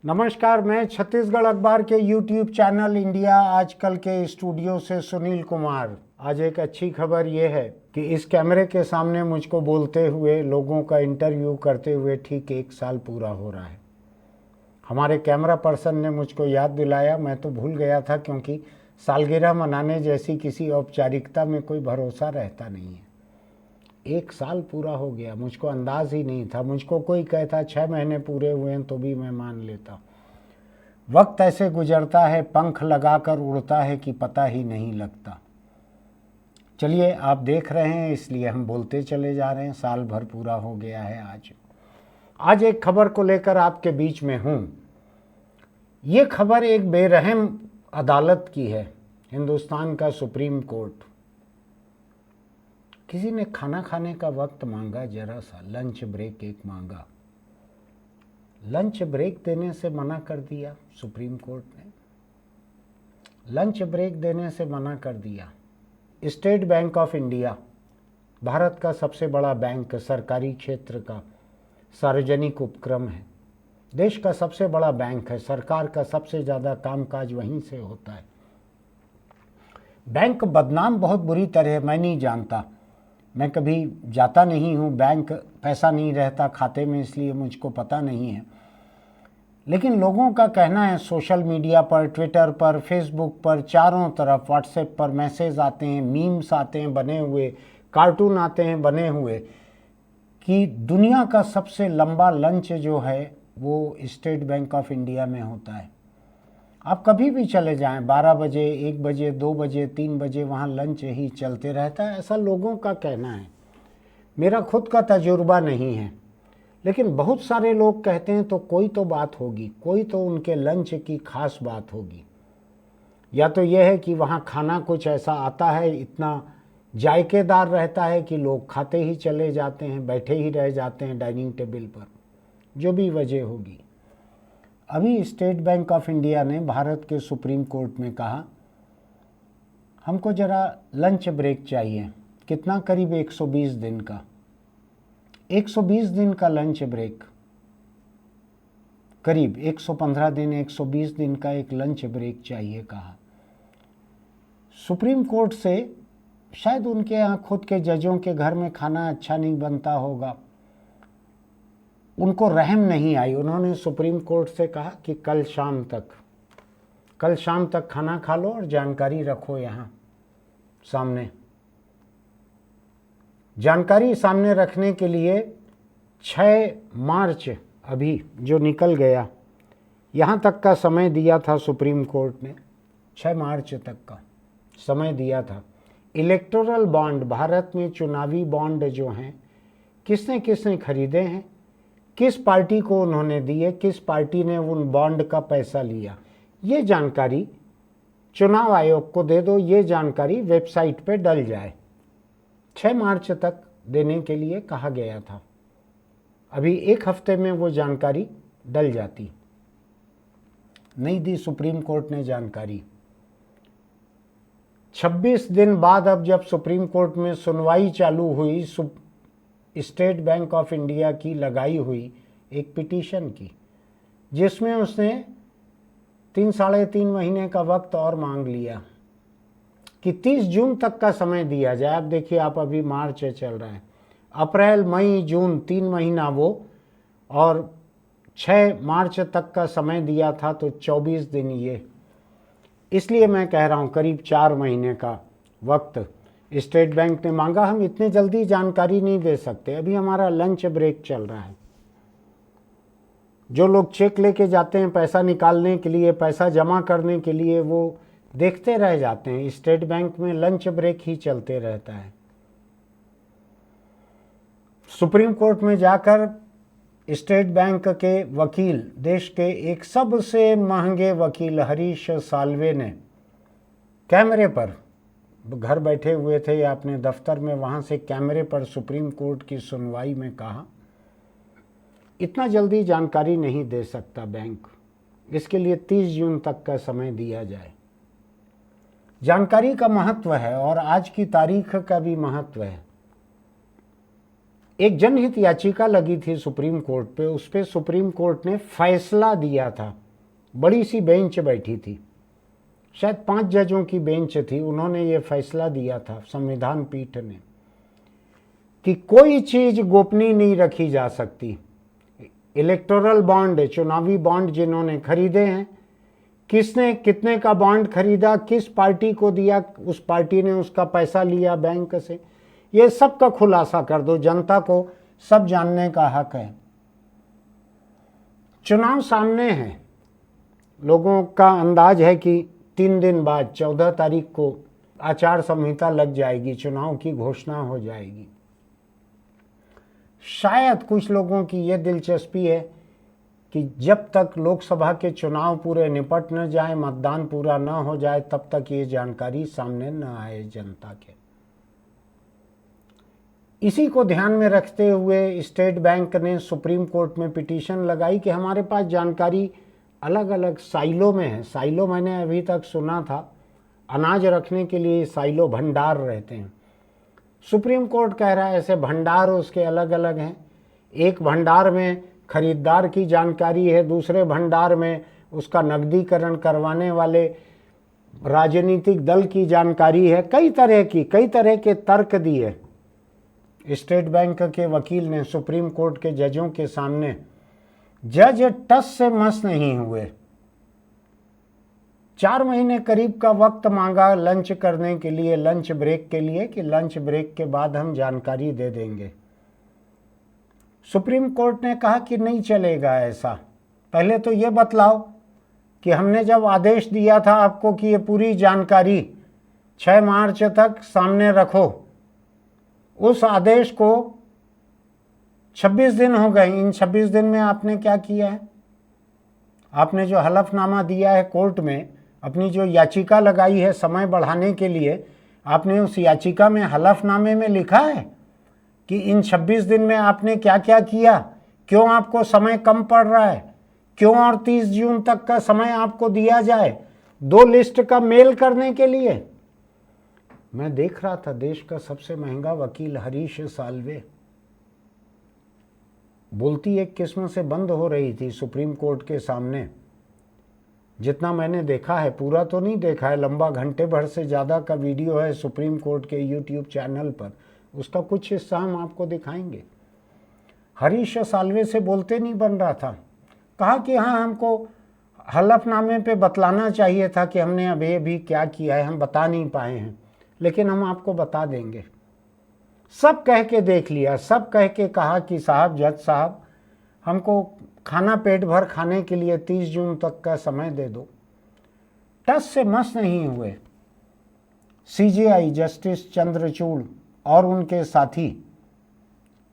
नमस्कार, मैं छत्तीसगढ़ अखबार के यूट्यूब चैनल इंडिया आजकल के स्टूडियो से सुनील कुमार। आज एक अच्छी खबर ये है कि इस कैमरे के सामने मुझको बोलते हुए, लोगों का इंटरव्यू करते हुए ठीक 1 साल पूरा हो रहा है। हमारे कैमरा पर्सन ने मुझको याद दिलाया, मैं तो भूल गया था क्योंकि सालगिरह मनाने जैसी किसी औपचारिकता में कोई भरोसा रहता नहीं है। 1 साल पूरा हो गया, मुझको अंदाज ही नहीं था। मुझको कोई कहता 6 महीने पूरे हुए हैं तो भी मैं मान लेता। वक्त ऐसे गुजरता है, पंख लगाकर उड़ता है कि पता ही नहीं लगता। चलिए, आप देख रहे हैं इसलिए हम बोलते चले जा रहे हैं। साल भर पूरा हो गया है आज एक खबर को लेकर आपके बीच में हूं। ये खबर एक बेरहम अदालत की है, हिंदुस्तान का सुप्रीम कोर्ट। किसी ने खाना खाने का वक्त मांगा, जरा सा लंच ब्रेक एक मांगा। लंच ब्रेक देने से मना कर दिया सुप्रीम कोर्ट ने। लंच ब्रेक देने से मना कर दिया। State bank of India Bharat का सबसे बड़ा बैंक, सरकारी क्षेत्र का सार्वजनिक उपक्रम है। देश का सबसे बड़ा बैंक है, सरकार का सबसे ज़्यादा कामकाज वहीं से होता है। बैंक बदनाम बहुत बुरी तरह, मैं नहीं जानता, मैं कभी जाता नहीं हूँ बैंक, पैसा नहीं रहता खाते में, इसलिए मुझको पता नहीं है। लेकिन लोगों का कहना है, सोशल मीडिया पर, ट्विटर पर, फेसबुक पर, चारों तरफ व्हाट्सएप पर मैसेज आते हैं, मीम्स आते हैं बने हुए, कार्टून आते हैं बने हुए, कि दुनिया का सबसे लंबा लंच जो है वो स्टेट बैंक ऑफ इंडिया में होता है। आप कभी भी चले जाएं, 12 बजे, 1 बजे, 2 बजे, 3 बजे, वहाँ लंच ही चलते रहता है, ऐसा लोगों का कहना है। मेरा खुद का तजुर्बा नहीं है, लेकिन बहुत सारे लोग कहते हैं तो कोई तो बात होगी, कोई तो उनके लंच की खास बात होगी। या तो यह है कि वहाँ खाना कुछ ऐसा आता है, इतना जायकेदार रहता है कि लोग खाते ही चले जाते हैं, बैठे ही रह जाते हैं डाइनिंग टेबल पर, जो भी वजह होगी। अभी स्टेट बैंक ऑफ इंडिया ने भारत के सुप्रीम कोर्ट में कहा, हमको ज़रा लंच ब्रेक चाहिए। कितना? करीब 120 दिन का। 120 दिन का लंच ब्रेक, करीब 115 दिन, 120 दिन का एक लंच ब्रेक चाहिए कहा। सुप्रीम कोर्ट से शायद उनके यहाँ खुद के जजों के घर में खाना अच्छा नहीं बनता होगा, उनको रहम नहीं आई। उन्होंने सुप्रीम कोर्ट से कहा कि कल शाम तक खाना खा लो और जानकारी रखो यहाँ सामने। जानकारी सामने रखने के लिए 6 मार्च अभी जो निकल गया, यहाँ तक का समय दिया था सुप्रीम कोर्ट ने। 6 मार्च तक का समय दिया था। इलेक्टोरल बॉन्ड, भारत में चुनावी बॉन्ड जो हैं, किसने किसने खरीदे हैं, किस पार्टी को उन्होंने दिए, किस पार्टी ने उन बॉन्ड का पैसा लिया, ये जानकारी चुनाव आयोग को दे दो, ये जानकारी वेबसाइट पे डल जाए। 6 मार्च तक देने के लिए कहा गया था। अभी 1 हफ्ते में वो जानकारी डल जाती। नहीं दी सुप्रीम कोर्ट ने जानकारी। 26 दिन बाद अब जब सुप्रीम कोर्ट में सुनवाई चालू हुई, स्टेट बैंक ऑफ इंडिया की लगाई हुई एक पिटीशन की, जिसमें उसने 3-3.5 महीने का वक्त और मांग लिया कि 30 जून तक का समय दिया जाए। अब देखिए, आप अभी मार्च चल रहा है, अप्रैल, मई, जून, 3 महीना वो, और 6 मार्च तक का समय दिया था, तो 24 दिन ये। इसलिए मैं कह रहा हूँ करीब 4 महीने का वक्त स्टेट बैंक ने मांगा। हम इतने जल्दी जानकारी नहीं दे सकते, अभी हमारा लंच ब्रेक चल रहा है। जो लोग चेक लेके जाते हैं पैसा निकालने के लिए, पैसा जमा करने के लिए, वो देखते रह जाते हैं। स्टेट बैंक में लंच ब्रेक ही चलते रहता है। सुप्रीम कोर्ट में जाकर स्टेट बैंक के वकील, देश के एक सबसे महंगे वकील हरीश साल्वे ने कैमरे पर, घर बैठे हुए थे या अपने दफ्तर में, वहाँ से कैमरे पर सुप्रीम कोर्ट की सुनवाई में कहा, इतना जल्दी जानकारी नहीं दे सकता बैंक, इसके लिए 30 जून तक का समय दिया जाए। जानकारी का महत्व है और आज की तारीख का भी महत्व है। एक जनहित याचिका लगी थी सुप्रीम कोर्ट पे, उस पर सुप्रीम कोर्ट ने फैसला दिया था। बड़ी सी बेंच बैठी थी, शायद 5 जजों की बेंच थी, उन्होंने ये फैसला दिया था संविधान पीठ ने कि कोई चीज गोपनीय नहीं रखी जा सकती। इलेक्टोरल बॉन्ड, चुनावी बॉन्ड जिन्होंने खरीदे हैं, किसने कितने का बॉन्ड खरीदा, किस पार्टी को दिया, उस पार्टी ने उसका पैसा लिया बैंक से, ये सब का खुलासा कर दो, जनता को सब जानने का हक है। चुनाव सामने है, लोगों का अंदाज है कि 3 दिन बाद 14 तारीख को आचार संहिता लग जाएगी, चुनाव की घोषणा हो जाएगी। शायद कुछ लोगों की ये दिलचस्पी है कि जब तक लोकसभा के चुनाव पूरे निपट न जाए, मतदान पूरा न हो जाए, तब तक ये जानकारी सामने न आए जनता के। इसी को ध्यान में रखते हुए स्टेट बैंक ने सुप्रीम कोर्ट में पिटीशन लगाई कि हमारे पास जानकारी अलग अलग साइलो में है। साइलो मैंने अभी तक सुना था अनाज रखने के लिए साइलो भंडार रहते हैं। सुप्रीम कोर्ट कह रहा है ऐसे भंडार उसके अलग अलग हैं। एक भंडार में खरीदार की जानकारी है, दूसरे भंडार में उसका नकदीकरण करवाने वाले राजनीतिक दल की जानकारी है। कई तरह के तर्क दिए स्टेट बैंक के वकील ने सुप्रीम कोर्ट के जजों के सामने। जज टस से मस नहीं हुए। 4 महीने करीब का वक्त मांगा लंच करने के लिए, लंच ब्रेक के लिए, कि लंच ब्रेक के बाद हम जानकारी दे देंगे। सुप्रीम कोर्ट ने कहा कि नहीं चलेगा ऐसा, पहले तो ये बतलाओ कि हमने जब आदेश दिया था आपको कि ये पूरी जानकारी 6 मार्च तक सामने रखो, उस आदेश को 26 दिन हो गए। इन 26 दिन में आपने क्या किया है? आपने जो हलफनामा दिया है कोर्ट में, अपनी जो याचिका लगाई है समय बढ़ाने के लिए, आपने उस याचिका में हलफनामे में लिखा है कि इन 26 दिन में आपने क्या क्या किया, क्यों आपको समय कम पड़ रहा है, क्यों और 30 जून तक का समय आपको दिया जाए 2 लिस्ट का मेल करने के लिए। मैं देख रहा था देश का सबसे महंगा वकील हरीश साल्वे, बोलती एक किस्म से बंद हो रही थी सुप्रीम कोर्ट के सामने। जितना मैंने देखा है, पूरा तो नहीं देखा है, लंबा घंटे भर से ज़्यादा का वीडियो है सुप्रीम कोर्ट के यूट्यूब चैनल पर, उसका कुछ हिस्सा हम आपको दिखाएंगे। हरीश साल्वे से बोलते नहीं बन रहा था। कहा कि हाँ, हमको हलफनामे पे बतलाना चाहिए था कि हमने अभी क्या किया है, हम बता नहीं पाए हैं, लेकिन हम आपको बता देंगे। सब कह के देख लिया, सब कह के कहा कि साहब, जज साहब, हमको खाना पेट भर खाने के लिए 30 जून तक का समय दे दो। टस से मस नहीं हुए। सीजेआई जस्टिस चंद्रचूड़ और उनके साथी,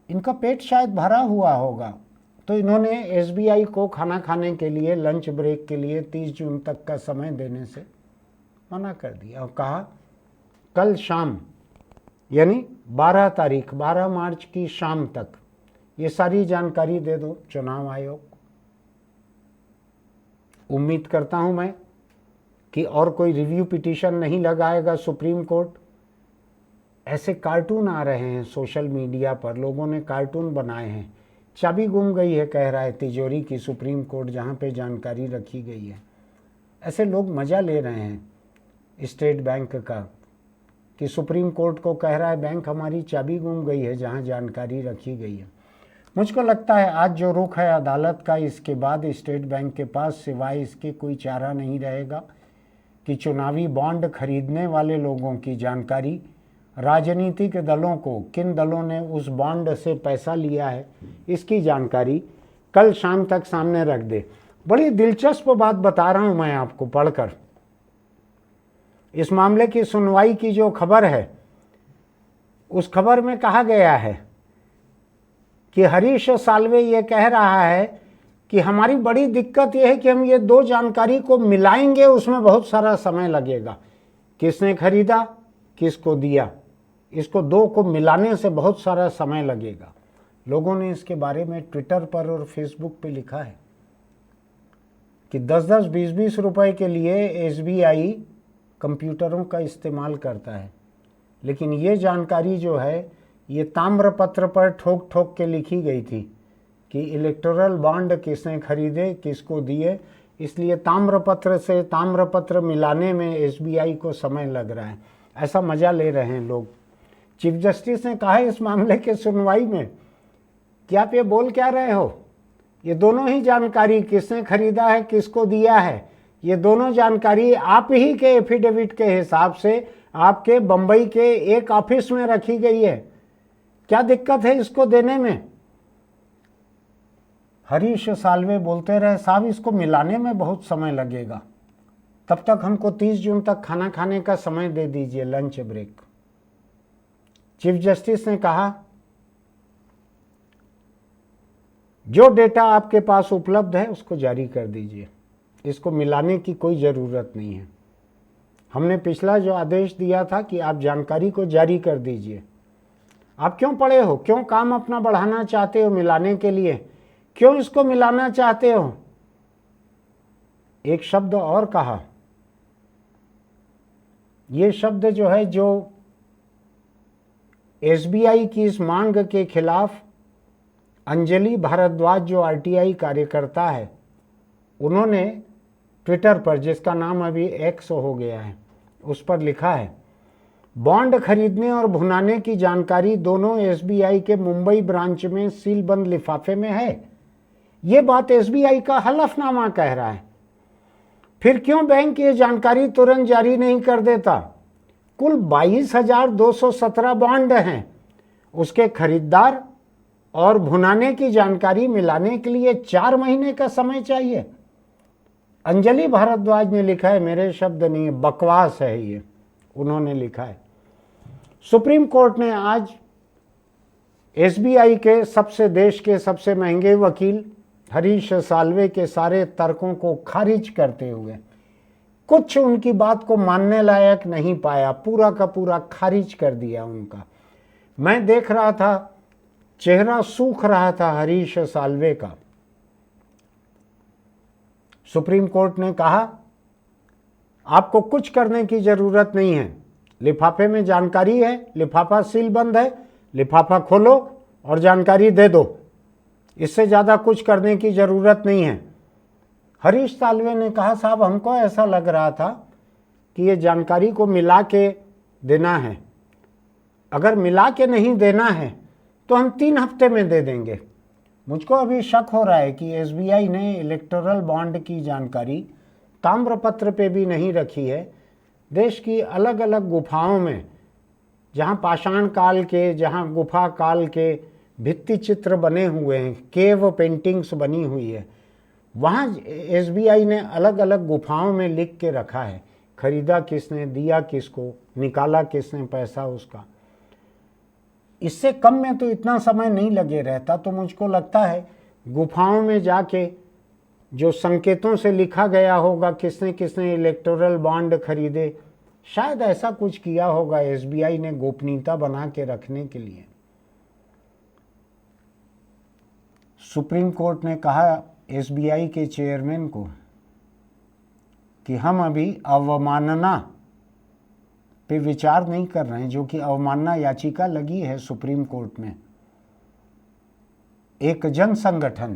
इनका पेट शायद भरा हुआ होगा, तो इन्होंने एसबीआई को खाना खाने के लिए, लंच ब्रेक के लिए 30 जून तक का समय देने से मना कर दिया और कहा कल शाम, यानी 12 तारीख 12 मार्च की शाम तक ये सारी जानकारी दे दो चुनाव आयोग। उम्मीद करता हूं मैं कि और कोई रिव्यू पिटीशन नहीं लगाएगा सुप्रीम कोर्ट। ऐसे कार्टून आ रहे हैं सोशल मीडिया पर, लोगों ने कार्टून बनाए हैं। चाबी गुम गई है कह रहा है तिजोरी की सुप्रीम कोर्ट, जहां पे जानकारी रखी गई है। ऐसे लोग मजा ले रहे हैं स्टेट बैंक का कि सुप्रीम कोर्ट को कह रहा है बैंक हमारी चाबी गुम गई है जहां जानकारी रखी गई है। मुझको लगता है आज जो रुख है अदालत का, इसके बाद स्टेट बैंक के पास सिवाय इसके कोई चारा नहीं रहेगा कि चुनावी बॉन्ड खरीदने वाले लोगों की जानकारी, राजनीतिक दलों को, किन दलों ने उस बॉन्ड से पैसा लिया है, इसकी जानकारी कल शाम तक सामने रख दे। बड़ी दिलचस्प बात बता रहा हूं मैं आपको पढ़कर। इस मामले की सुनवाई की जो खबर है, उस खबर में कहा गया है कि हरीश साल्वे ये कह रहा है कि हमारी बड़ी दिक्कत यह है कि हम ये 2 जानकारी को मिलाएंगे, उसमें बहुत सारा समय लगेगा। किसने खरीदा, किसको दिया, इसको 2 को मिलाने से बहुत सारा समय लगेगा। लोगों ने इसके बारे में ट्विटर पर और फेसबुक पे लिखा है कि 10-10, 20-20 रुपए के लिए एसबीआई कंप्यूटरों का इस्तेमाल करता है, लेकिन ये जानकारी जो है ये ताम्रपत्र पर ठोक ठोक के लिखी गई थी कि इलेक्टोरल बॉन्ड किसने खरीदे, किसको दिए, इसलिए ताम्रपत्र से ताम्रपत्र मिलाने में एसबीआई को समय लग रहा है। ऐसा मजा ले रहे हैं लोग। चीफ जस्टिस ने कहा इस मामले के सुनवाई में कि आप ये बोल क्या रहे हो, ये दोनों ही जानकारी किसने खरीदा है, किसको दिया है, ये दोनों जानकारी आप ही के एफिडेविट के हिसाब से आपके बंबई के एक ऑफिस में रखी गई है, क्या दिक्कत है इसको देने में। हरीश साल्वे बोलते रहे साहब इसको मिलाने में बहुत समय लगेगा, तब तक हमको 30 जून तक खाना खाने का समय दे दीजिए, लंच ब्रेक। चीफ जस्टिस ने कहा जो डेटा आपके पास उपलब्ध है उसको जारी कर दीजिए, इसको मिलाने की कोई ज़रूरत नहीं है। हमने पिछला जो आदेश दिया था कि आप जानकारी को जारी कर दीजिए, आप क्यों पड़े हो, क्यों काम अपना बढ़ाना चाहते हो मिलाने के लिए, क्यों इसको मिलाना चाहते हो। एक शब्द और कहा, ये शब्द जो है जो एसबीआई की इस मांग के खिलाफ अंजलि भारद्वाज जो आरटीआई कार्यकर्ता है, उन्होंने ट्विटर पर, जिसका नाम अभी एक्स हो गया है, उस पर लिखा है बॉन्ड खरीदने और भुनाने की जानकारी दोनों एसबीआई के मुंबई ब्रांच में सीलबंद लिफाफे में है। ये बात एसबीआई का हलफनामा कह रहा है। फिर क्यों बैंक ये जानकारी तुरंत जारी नहीं कर देता। कुल 22,217 बॉन्ड हैं, उसके खरीदार और भुनाने की जानकारी मिलाने के लिए 4 महीने का समय चाहिए। अंजलि भारद्वाज ने लिखा है, मेरे शब्द नहीं है, बकवास है ये, उन्होंने लिखा है। सुप्रीम कोर्ट ने आज एसबीआई के देश के सबसे महंगे वकील हरीश साल्वे के सारे तर्कों को खारिज करते हुए कुछ उनकी बात को मानने लायक नहीं पाया, पूरा का पूरा खारिज कर दिया उनका। मैं देख रहा था, चेहरा सूख रहा था हरीश साल्वे का। सुप्रीम कोर्ट ने कहा आपको कुछ करने की जरूरत नहीं है, लिफाफे में जानकारी है, लिफाफा सील बंद है, लिफाफा खोलो और जानकारी दे दो, इससे ज़्यादा कुछ करने की ज़रूरत नहीं है। हरीश साल्वे ने कहा साहब हमको ऐसा लग रहा था कि ये जानकारी को मिला के देना है, अगर मिला के नहीं देना है तो हम 3 हफ्ते में दे देंगे। मुझको अभी शक हो रहा है कि एसबीआई ने इलेक्टोरल बॉन्ड की जानकारी ताम्रपत्र पे भी नहीं रखी है। देश की अलग अलग गुफाओं में, जहाँ पाषाण काल के, जहाँ गुफा काल के भित्ति चित्र बने हुए हैं, केव पेंटिंग्स बनी हुई है, वहाँ एसबीआई ने अलग अलग गुफाओं में लिख के रखा है खरीदा किसने, दिया किसको, निकाला किसने पैसा उसका। इससे कम में तो इतना समय नहीं लगे रहता, तो मुझको लगता है गुफाओं में जाके जो संकेतों से लिखा गया होगा किसने किसने इलेक्टोरल बॉन्ड खरीदे, शायद ऐसा कुछ किया होगा एसबीआई ने गोपनीयता बना के रखने के लिए। सुप्रीम कोर्ट ने कहा एसबीआई के चेयरमैन को कि हम अभी अवमानना पे विचार नहीं कर रहे हैं, जो कि अवमानना याचिका लगी है सुप्रीम कोर्ट में। एक जन संगठन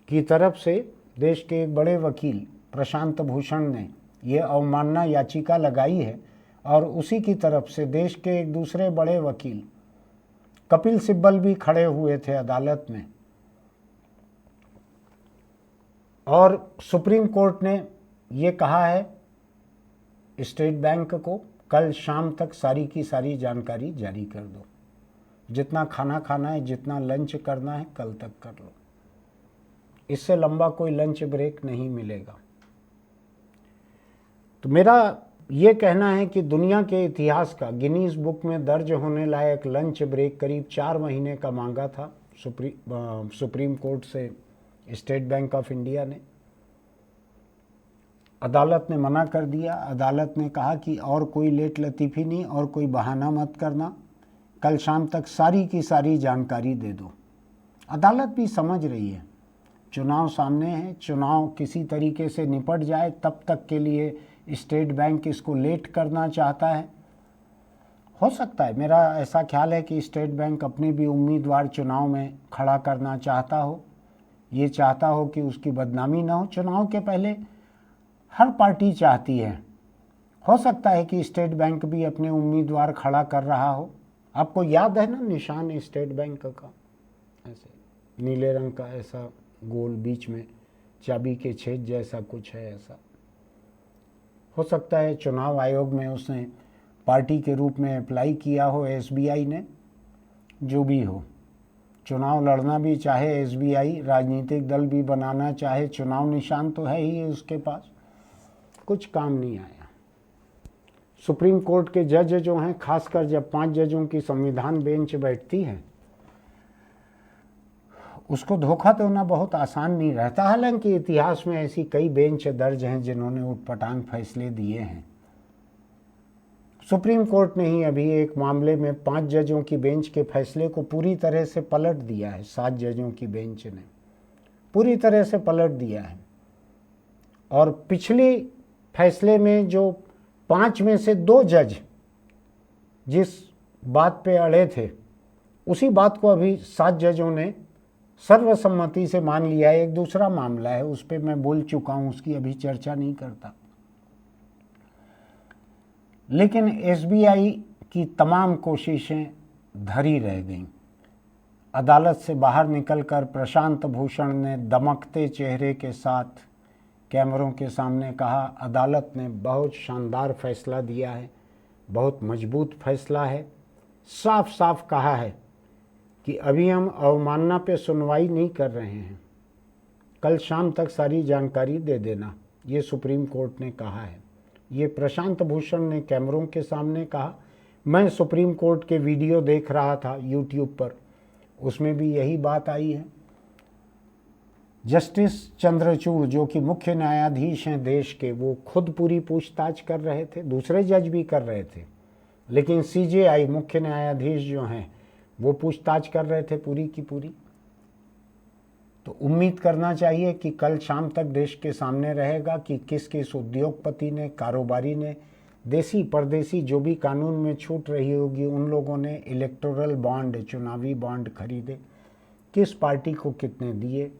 की तरफ से देश के एक बड़े वकील प्रशांत भूषण ने ये अवमानना याचिका लगाई है, और उसी की तरफ से देश के एक दूसरे बड़े वकील कपिल सिब्बल भी खड़े हुए थे अदालत में। और सुप्रीम कोर्ट ने ये कहा है स्टेट बैंक को कल शाम तक सारी की सारी जानकारी जारी कर दो, जितना खाना खाना है, जितना लंच करना है कल तक कर लो, इससे लंबा कोई लंच ब्रेक नहीं मिलेगा। तो मेरा ये कहना है कि दुनिया के इतिहास का गिनीज बुक में दर्ज होने लायक लंच ब्रेक करीब 4 महीने का मांगा था सुप्रीम कोर्ट से स्टेट बैंक ऑफ इंडिया ने। अदालत ने मना कर दिया। अदालत ने कहा कि और कोई लेट लतीफ़ी नहीं और कोई बहाना मत करना, कल शाम तक सारी की सारी जानकारी दे दो। अदालत भी समझ रही है चुनाव सामने है, चुनाव किसी तरीके से निपट जाए तब तक के लिए स्टेट बैंक इसको लेट करना चाहता है। हो सकता है, मेरा ऐसा ख्याल है कि स्टेट बैंक अपने भी उम्मीदवार चुनाव में खड़ा करना चाहता हो, ये चाहता हो कि उसकी बदनामी ना हो। चुनाव के पहले हर पार्टी चाहती है। हो सकता है कि स्टेट बैंक भी अपने उम्मीदवार खड़ा कर रहा हो। आपको याद है ना निशान स्टेट बैंक का, ऐसे नीले रंग का ऐसा गोल बीच में चाबी के छेद जैसा कुछ है ऐसा। हो सकता है चुनाव आयोग में उसने पार्टी के रूप में अप्लाई किया हो, एसबीआई ने। जो भी हो, चुनाव लड़ना भी चाहे एसबीआई, राजनीतिक दल भी बनाना चाहे, चुनाव निशान तो है ही उसके पास, कुछ काम नहीं आया। सुप्रीम कोर्ट के जज जो हैं, खासकर जब 5 जजों की संविधान बेंच बैठती है, उसको धोखा देना बहुत आसान नहीं रहता। हालांकि इतिहास में ऐसी कई बेंच दर्ज हैं जिन्होंने उटपटांग फैसले दिए हैं। सुप्रीम कोर्ट ने ही अभी एक मामले में 5 जजों की बेंच के फैसले को पूरी तरह से पलट दिया है। 7 जजों की बेंच ने पूरी तरह से पलट दिया है। और पिछले फैसले में जो 5 में से 2 जज जिस बात पे अड़े थे, उसी बात को अभी 7 जजों ने सर्वसम्मति से मान लिया है। एक दूसरा मामला है, उस पर मैं बोल चुका हूं, उसकी अभी चर्चा नहीं करता। लेकिन एसबीआई की तमाम कोशिशें धरी रह गईं। अदालत से बाहर निकलकर प्रशांत भूषण ने दमकते चेहरे के साथ कैमरों के सामने कहा, अदालत ने बहुत शानदार फैसला दिया है, बहुत मजबूत फैसला है। साफ साफ कहा है कि अभी हम अवमानना पे सुनवाई नहीं कर रहे हैं, कल शाम तक सारी जानकारी दे देना, ये सुप्रीम कोर्ट ने कहा है। ये प्रशांत भूषण ने कैमरों के सामने कहा। मैं सुप्रीम कोर्ट के वीडियो देख रहा था यूट्यूब पर, उसमें भी यही बात आई है। जस्टिस चंद्रचूड़ जो कि मुख्य न्यायाधीश हैं देश के, वो खुद पूरी पूछताछ कर रहे थे, दूसरे जज भी कर रहे थे, लेकिन सीजेआई मुख्य न्यायाधीश जो हैं वो पूछताछ कर रहे थे पूरी की पूरी। तो उम्मीद करना चाहिए कि कल शाम तक देश के सामने रहेगा कि किस किस उद्योगपति ने, कारोबारी ने, देसी परदेसी जो भी कानून में छूट रही होगी उन लोगों ने इलेक्टोरल बॉन्ड, चुनावी बॉन्ड खरीदे, किस पार्टी को कितने दिए,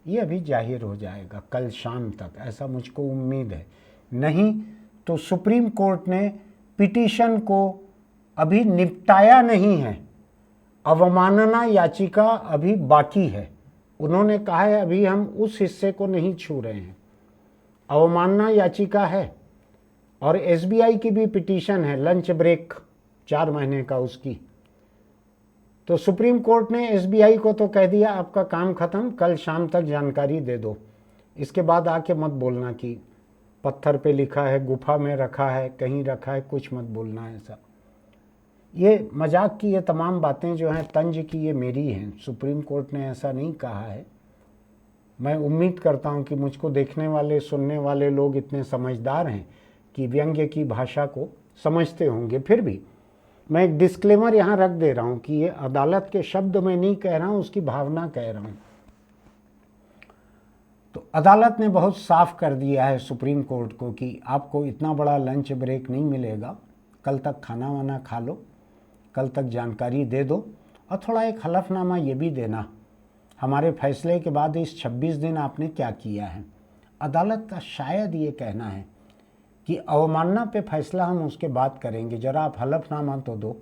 ये अभी जाहिर हो जाएगा कल शाम तक, ऐसा मुझको उम्मीद है। नहीं तो सुप्रीम कोर्ट ने पिटीशन को अभी निपटाया नहीं है, अवमानना याचिका अभी बाकी है। उन्होंने कहा है अभी हम उस हिस्से को नहीं छू रहे हैं, अवमानना याचिका है। और एसबीआई की भी पिटीशन है, लंच ब्रेक 4 महीने का उसकी। तो सुप्रीम कोर्ट ने एसबीआई को तो कह दिया आपका काम खत्म, कल शाम तक जानकारी दे दो, इसके बाद आके मत बोलना कि पत्थर पे लिखा है, गुफा में रखा है, कहीं रखा है, कुछ मत बोलना ऐसा। ये मजाक की ये तमाम बातें जो हैं तंज की, ये मेरी हैं, सुप्रीम कोर्ट ने ऐसा नहीं कहा है। मैं उम्मीद करता हूं कि मुझको देखने वाले, सुनने वाले लोग इतने समझदार हैं कि व्यंग्य की भाषा को समझते होंगे। फिर भी मैं एक डिस्क्लेमर यहाँ रख दे रहा हूँ कि ये अदालत के शब्द में नहीं कह रहा हूँ, उसकी भावना कह रहा हूँ। तो अदालत ने बहुत साफ कर दिया है सुप्रीम कोर्ट को कि आपको इतना बड़ा लंच ब्रेक नहीं मिलेगा, कल तक खाना वाना खा लो, कल तक जानकारी दे दो, और थोड़ा एक हलफनामा ये भी देना हमारे फैसले के बाद इस 26 दिन आपने क्या किया है। अदालत का शायद ये कहना है कि अवमानना पे फैसला हम उसके बाद करेंगे, जरा आप हलफनामा तो दो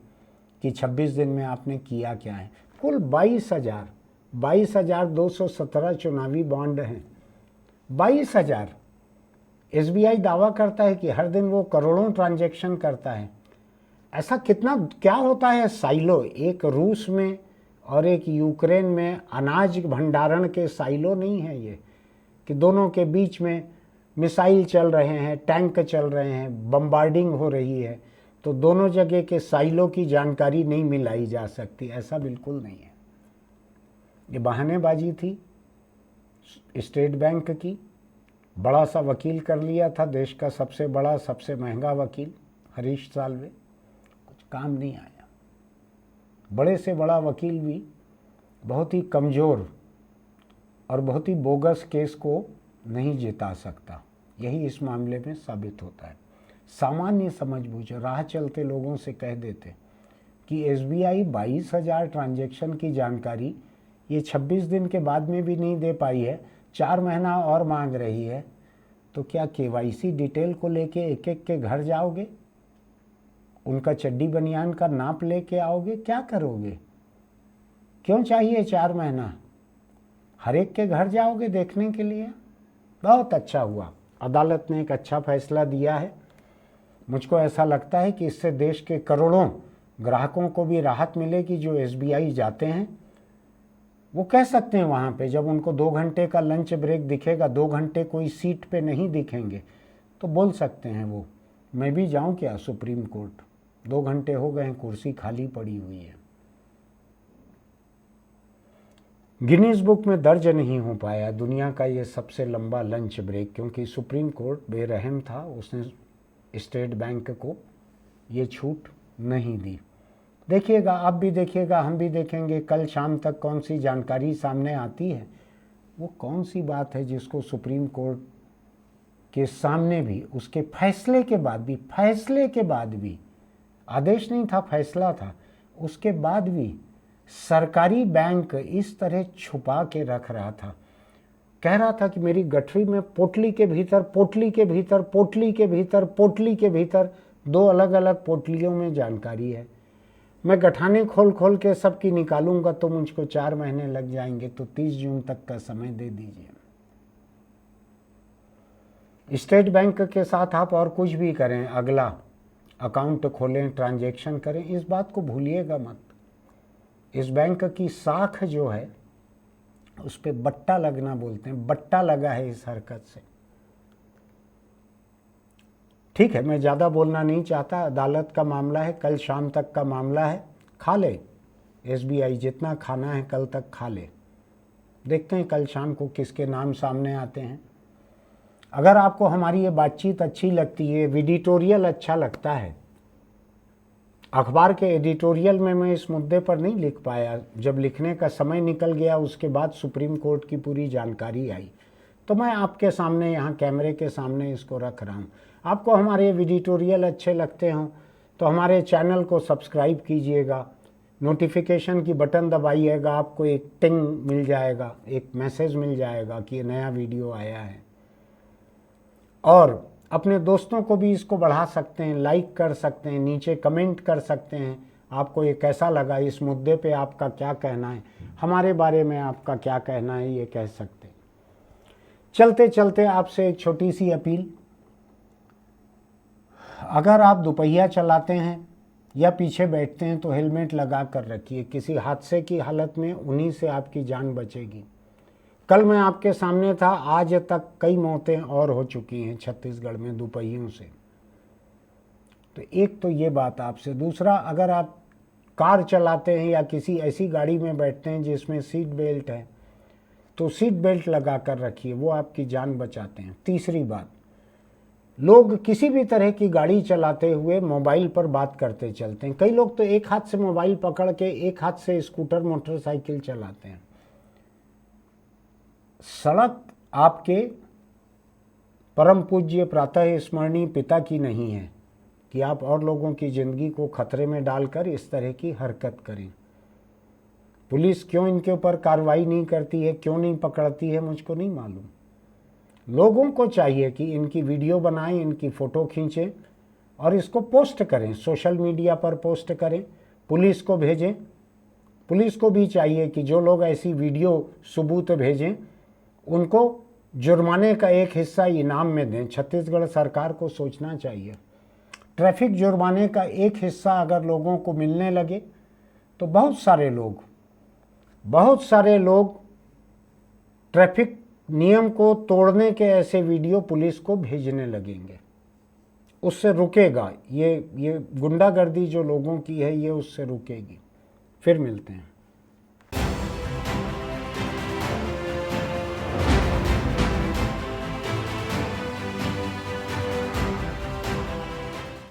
कि 26 दिन में आपने किया क्या है। कुल 22,217 चुनावी बॉन्ड हैं, 22,000। एसबीआई दावा करता है कि हर दिन वो करोड़ों ट्रांजैक्शन करता है। ऐसा कितना क्या होता है साइलो, एक रूस में और एक यूक्रेन में अनाज भंडारण के साइलो नहीं है ये, कि दोनों के बीच में मिसाइल चल रहे हैं, टैंक चल रहे हैं, बम्बार्डिंग हो रही है, तो दोनों जगह के साइलो की जानकारी नहीं मिलाई जा सकती, ऐसा बिल्कुल नहीं है। ये बहानेबाजी थी स्टेट बैंक की। बड़ा सा वकील कर लिया था, देश का सबसे बड़ा, सबसे महंगा वकील हरीश साल्वे, कुछ काम नहीं आया। बड़े से बड़ा वकील भी बहुत ही कमज़ोर और बहुत ही बोगस केस को नहीं जिता सकता, यही इस मामले में साबित होता है। सामान्य समझ बूझ राह चलते लोगों से कह देते कि एसबीआई 22,000 ट्रांजैक्शन की जानकारी ये 26 दिन के बाद में भी नहीं दे पाई है, 4 महीना और मांग रही है, तो क्या केवाईसी डिटेल को लेके एक एक के घर जाओगे? उनका चड्डी बनियान का नाप लेके आओगे? क्या करोगे? क्यों चाहिए 4 महीना? हर एक के घर जाओगे देखने के लिए? बहुत अच्छा हुआ, अदालत ने एक अच्छा फैसला दिया है। मुझको ऐसा लगता है कि इससे देश के करोड़ों ग्राहकों को भी राहत मिलेगी जो एसबीआई जाते हैं। वो कह सकते हैं वहाँ पे, जब उनको 2 घंटे का लंच ब्रेक दिखेगा, 2 घंटे कोई सीट पे नहीं दिखेंगे, तो बोल सकते हैं वो, मैं भी जाऊँ क्या सुप्रीम कोर्ट? 2 घंटे हो गए हैं, कुर्सी खाली पड़ी हुई है। गिनीज बुक में दर्ज नहीं हो पाया दुनिया का ये सबसे लंबा लंच ब्रेक, क्योंकि सुप्रीम कोर्ट बेरहम था, उसने स्टेट बैंक को ये छूट नहीं दी। देखिएगा, आप भी देखिएगा, हम भी देखेंगे कल शाम तक कौन सी जानकारी सामने आती है। वो कौन सी बात है जिसको सुप्रीम कोर्ट के सामने भी, उसके फैसले के बाद भी, आदेश नहीं था, फैसला था, उसके बाद भी सरकारी बैंक इस तरह छुपा के रख रहा था। कह रहा था कि मेरी गठरी में पोटली के भीतर 2 अलग अलग पोटलियों में जानकारी है। मैं गठाने खोल खोल के सबकी निकालूंगा तो मुझको 4 महीने लग जाएंगे, तो 30 जून तक का समय दे दीजिए। स्टेट बैंक के साथ आप और कुछ भी करें, अगला अकाउंट खोलें, ट्रांजैक्शन करें, इस बात को भूलिएगा मत। इस बैंक की साख जो है उस पर बट्टा लगना बोलते हैं, बट्टा लगा है इस हरकत से। ठीक है, मैं ज़्यादा बोलना नहीं चाहता, अदालत का मामला है, कल शाम तक का मामला है। खा ले एसबीआई, जितना खाना है कल तक खा ले। देखते हैं कल शाम को किसके नाम सामने आते हैं। अगर आपको हमारी ये बातचीत अच्छी लगती है, एडिटोरियल अच्छा लगता है, अखबार के एडिटोरियल में मैं इस मुद्दे पर नहीं लिख पाया, जब लिखने का समय निकल गया उसके बाद सुप्रीम कोर्ट की पूरी जानकारी आई, तो मैं आपके सामने यहाँ कैमरे के सामने इसको रख रहा हूँ। आपको हमारे एडिटोरियल अच्छे लगते हों तो हमारे चैनल को सब्सक्राइब कीजिएगा, नोटिफिकेशन की बटन दबाइएगा, आपको एक टिंग मिल जाएगा, एक मैसेज मिल जाएगा कि ये नया वीडियो आया है। और अपने दोस्तों को भी इसको बढ़ा सकते हैं, लाइक कर सकते हैं, नीचे कमेंट कर सकते हैं, आपको ये कैसा लगा, इस मुद्दे पे आपका क्या कहना है, हमारे बारे में आपका क्या कहना है, ये कह सकते हैं। चलते चलते आपसे एक छोटी सी अपील, अगर आप दोपहिया चलाते हैं या पीछे बैठते हैं तो हेलमेट लगा कर रखिए, किसी हादसे की हालत में उन्हीं से आपकी जान बचेगी। कल मैं आपके सामने था, आज तक कई मौतें और हो चुकी हैं छत्तीसगढ़ में दोपहियों से। तो एक तो ये बात आपसे, दूसरा, अगर आप कार चलाते हैं या किसी ऐसी गाड़ी में बैठते हैं जिसमें सीट बेल्ट है तो सीट बेल्ट लगा कर रखिए, वो आपकी जान बचाते हैं। तीसरी बात, लोग किसी भी तरह की गाड़ी चलाते हुए मोबाइल पर बात करते चलते हैं। कई लोग तो एक हाथ से मोबाइल पकड़ के एक हाथ से स्कूटर मोटरसाइकिल चलाते हैं। सड़क आपके परम पूज्य प्रातः स्मरणीय पिता की नहीं है कि आप और लोगों की ज़िंदगी को खतरे में डालकर इस तरह की हरकत करें। पुलिस क्यों इनके ऊपर कार्रवाई नहीं करती है, क्यों नहीं पकड़ती है, मुझको नहीं मालूम। लोगों को चाहिए कि इनकी वीडियो बनाएं, इनकी फ़ोटो खींचें और इसको पोस्ट करें, सोशल मीडिया पर पोस्ट करें, पुलिस को भेजें। पुलिस को भी चाहिए कि जो लोग ऐसी वीडियो सबूत भेजें उनको जुर्माने का एक हिस्सा इनाम में दें। छत्तीसगढ़ सरकार को सोचना चाहिए, ट्रैफिक जुर्माने का एक हिस्सा अगर लोगों को मिलने लगे तो बहुत सारे लोग ट्रैफिक नियम को तोड़ने के ऐसे वीडियो पुलिस को भेजने लगेंगे। उससे रुकेगा ये गुंडागर्दी जो लोगों की है, ये उससे रुकेगी। फिर मिलते हैं।